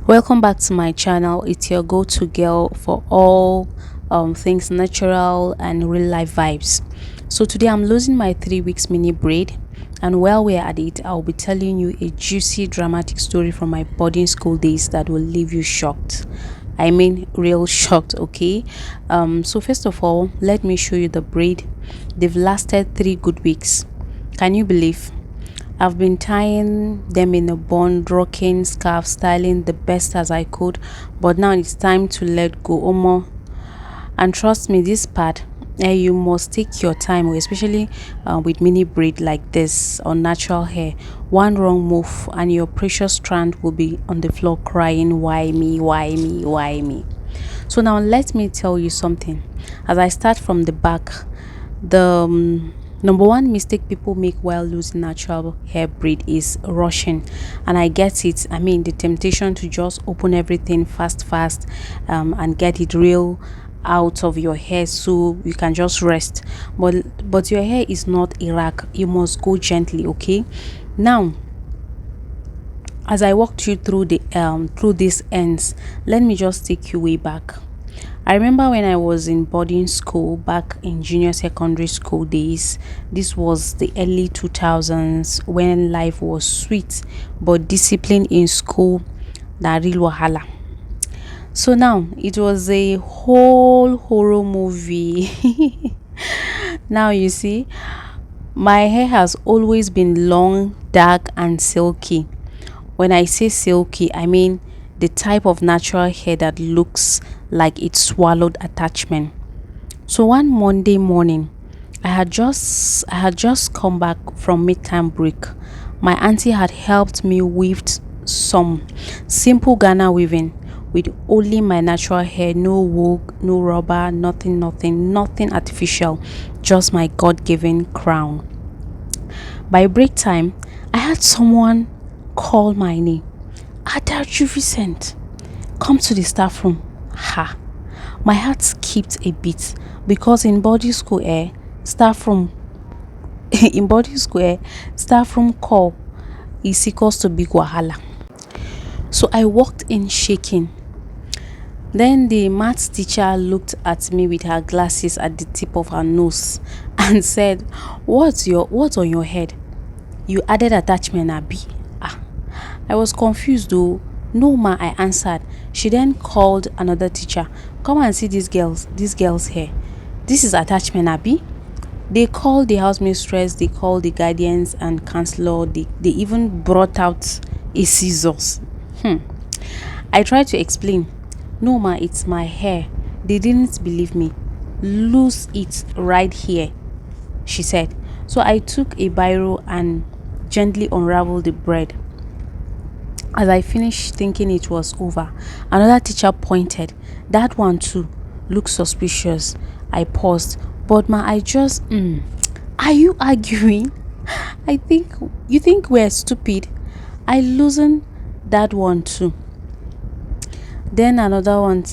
Welcome back to my channel. It's your go-to girl for all things natural and real life vibes. So today I'm losing my 3 weeks mini braid, and while we're at it, I'll be telling you a juicy dramatic story from my boarding school days that will leave you shocked. I mean real shocked. Okay, so first of all, let me show you the braid. They've lasted 3 good weeks. Can you believe? I've been tying them in a bun, rocking, scarf, styling the best as I could, but now it's time to let go, Omo. And trust me, this part, you must take your time, especially with mini braid like this on natural hair. One wrong move, and your precious strand will be on the floor crying, "Why me? Why me? Why me?" So now let me tell you something. As I start from the back, the number one mistake people make while losing natural hair braid is rushing, and I get it. I mean, the temptation to just open everything fast and get it real out of your hair so you can just rest, but your hair is not Iraq. You must go gently. Okay, now as I walked you through these ends, let me just take you way back. I remember when I was in boarding school back in junior secondary school days. This was the early 2000s when life was sweet, but discipline in school na real wahala. So now it was a whole horror movie. Now you see, my hair has always been long, dark, and silky. When I say silky, I mean the type of natural hair that looks like it swallowed attachment. So one Monday morning, I had just come back from midterm break. My auntie had helped me weave some simple Ghana weaving with only my natural hair, no wig, no rubber, nothing artificial, just my God-given crown. By break time, I had someone call my name. Ada Juvicent, come to the staff room. Ha! My heart skipped a bit because in body school staff room in body school staff room call is equals to big wahala. So I walked in shaking. Then the maths teacher looked at me with her glasses at the tip of her nose and said, what's on your head? You added attachment, Abi. Ah, I was confused though. No ma, I answered. She then called another teacher. Come and see these girls here. This is attachment, Abi. They called the house mistress, they called the guardians and counselor, they even brought out a scissors. I tried to explain. No ma, it's my hair. They didn't believe me. Lose it right here, she said. So I took a biro and gently unraveled the bread. As I finished thinking it was over, another teacher pointed. That one too looked suspicious. I paused. But ma, I just are you arguing? I think you think we're stupid. I loosened that one too. Then another one.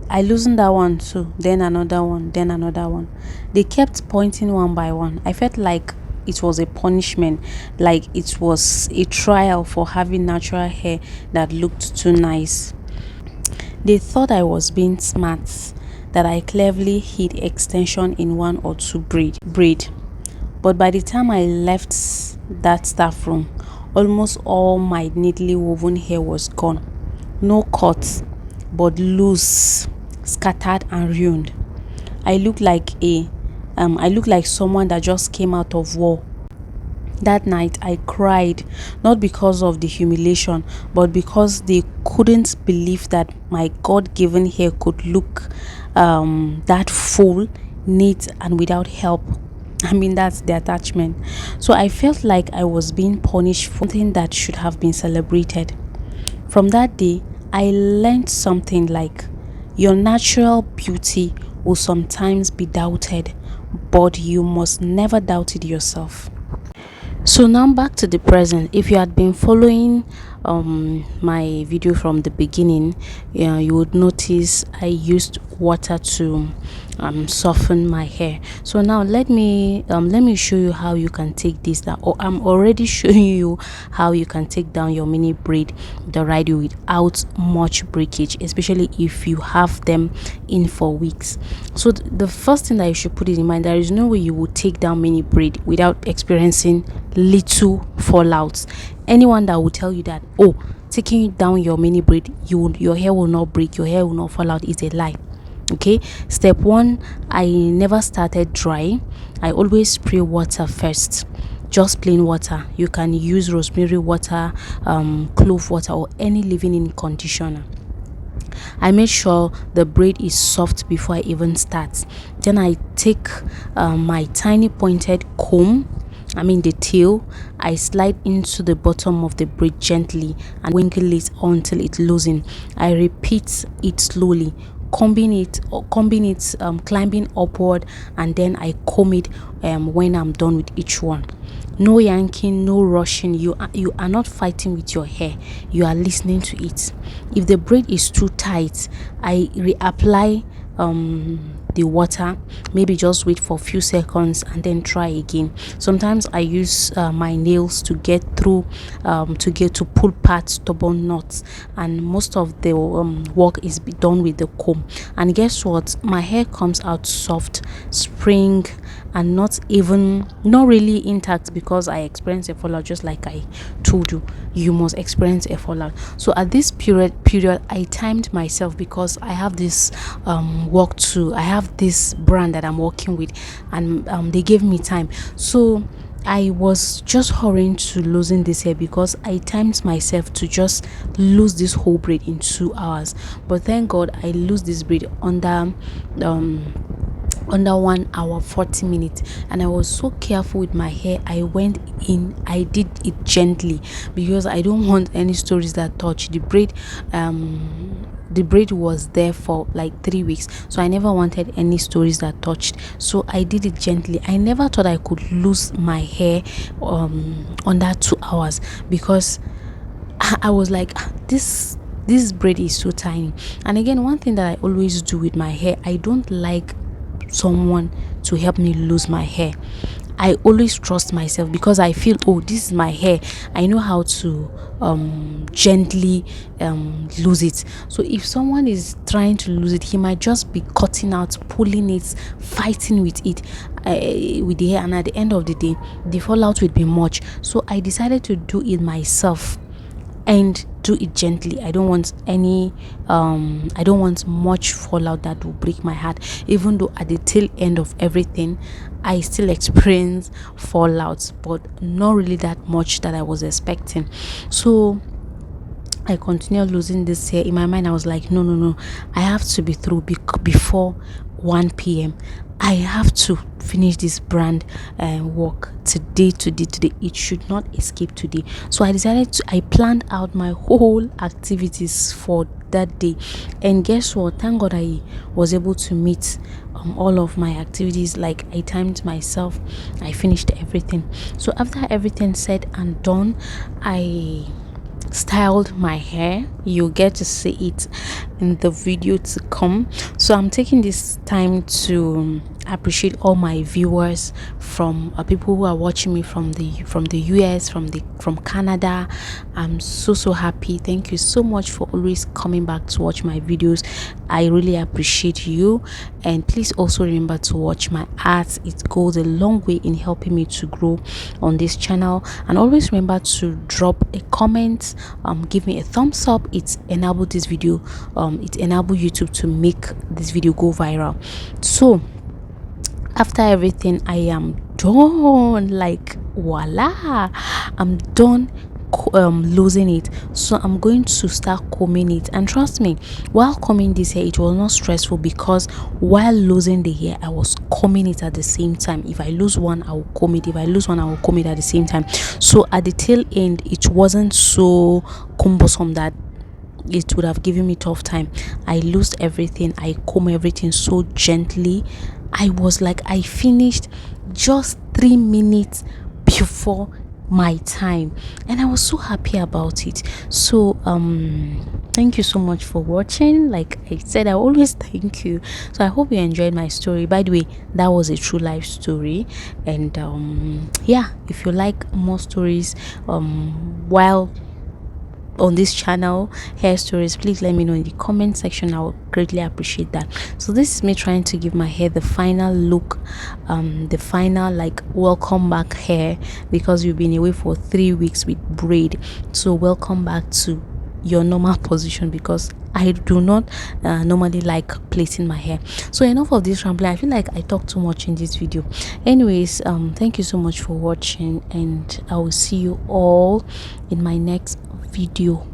I loosened that one too. Then another one. Then another one. They kept pointing one by one. I felt like it was a punishment, like it was a trial for having natural hair that looked too nice. They thought I was being smart, that I cleverly hid extension in one or two braid. But by the time I left that staff room, almost all my neatly woven hair was gone. No cuts, but loose, scattered and ruined. I looked like someone that just came out of war. That night I cried, not because of the humiliation, but because they couldn't believe that my God-given hair could look that full, neat, and without help. I mean, that's the attachment. So I felt like I was being punished for something that should have been celebrated. From that day, I learned something like your natural beauty will sometimes be doubted, but you must never doubt it yourself. So now back to the present. If you had been following my video from the beginning, you would notice I used water to soften my hair. So now let me show you how you can take this down, or I'm already showing you how you can take down your mini braid the right way without much breakage, especially if you have them in for weeks. So the first thing that you should put it in mind, there is no way you will take down mini braid without experiencing little fallouts. Anyone that will tell you that, oh, taking down your mini braid, your hair will not break, your hair will not fall out, is a lie. Okay, step one, I never started dry. I always spray water first, just plain water. You can use rosemary water, clove water, or any leave-in conditioner. I made sure the braid is soft before I even start. Then I take my tiny pointed comb, the tail. I slide into the bottom of the braid gently and winkle it until it loosens. I repeat it slowly, combing it, climbing upward, and then I comb it when I'm done with each one. No yanking, no rushing. You are not fighting with your hair, you are listening to it. If the braid is too tight, I reapply the water, maybe just wait for a few seconds and then try again. Sometimes I use my nails to get through, to pull past stubborn knots, and most of the work is done with the comb. And guess what, my hair comes out soft, spring, and not really intact, because I experienced a fallout. Just like I told you, you must experience a fallout. So at this period I timed myself, because I have this I have this brand that I'm working with, and they gave me time. So I was just hurrying to losing this hair, because I timed myself to just lose this whole braid in 2 hours. But thank God I lose this braid under 1 hour 40 minutes. And I was so careful with my hair. I went in, I did it gently, because I don't want any stories that touch the braid. The braid was there for like 3 weeks, so I never wanted any stories that touched. So I did it gently. I never thought I could lose my hair under 2 hours, because I was like, this braid is so tiny. And again, one thing that I always do with my hair, I don't like someone to help me lose my hair. I always trust myself, because I feel, oh, this is my hair, I know how to gently lose it. So if someone is trying to lose it, he might just be cutting out, pulling it, fighting with it, with the hair, and at the end of the day the fallout will be much. So I decided to do it myself and do it gently. I don't want much fallout that will break my heart, even though at the tail end of everything I still experience fallouts, but not really that much that I was expecting. So I continued losing this hair. In my mind I was like, no, I have to be through before 1 p.m. I have to finish this brand work today. It should not escape today. So I planned out my whole activities for that day, and guess what, thank God I was able to meet all of my activities. Like, I timed myself, I finished everything. So after everything said and done, I styled my hair. You'll get to see it in the video to come. So I'm taking this time to appreciate all my viewers, from people who are watching me from the US, from Canada. I'm so happy. Thank you so much for always coming back to watch my videos. I really appreciate you. And please also remember to watch my art. It goes a long way in helping me to grow on this channel. And always remember to drop a comment, give me a thumbs up. It enabled this video, it enabled YouTube to make this video go viral. So after everything, I am done. Like, voila, I'm done losing it. So I'm going to start combing it, and trust me, while combing this hair, it was not stressful, because while losing the hair I was combing it at the same time. If I lose one, I will comb it. If I lose one, I will comb it at the same time. So at the tail end, it wasn't so cumbersome that it would have given me tough time. I lost everything, I comb everything so gently. I was like, I finished just 3 minutes before my time, and I was so happy about it. So thank you so much for watching. Like I said, I always thank you. So I hope you enjoyed my story. By the way, that was a true life story. And yeah, if you like more stories while on this channel, hair stories, please let me know in the comment section. I would greatly appreciate that. So this is me trying to give my hair the final look, the final like welcome back hair, because you've been away for 3 weeks with braid. So welcome back to your normal position, because I do not normally like placing my hair. So enough of this rambling. I feel like I talk too much in this video. Anyways, thank you so much for watching, and I will see you all in my next video.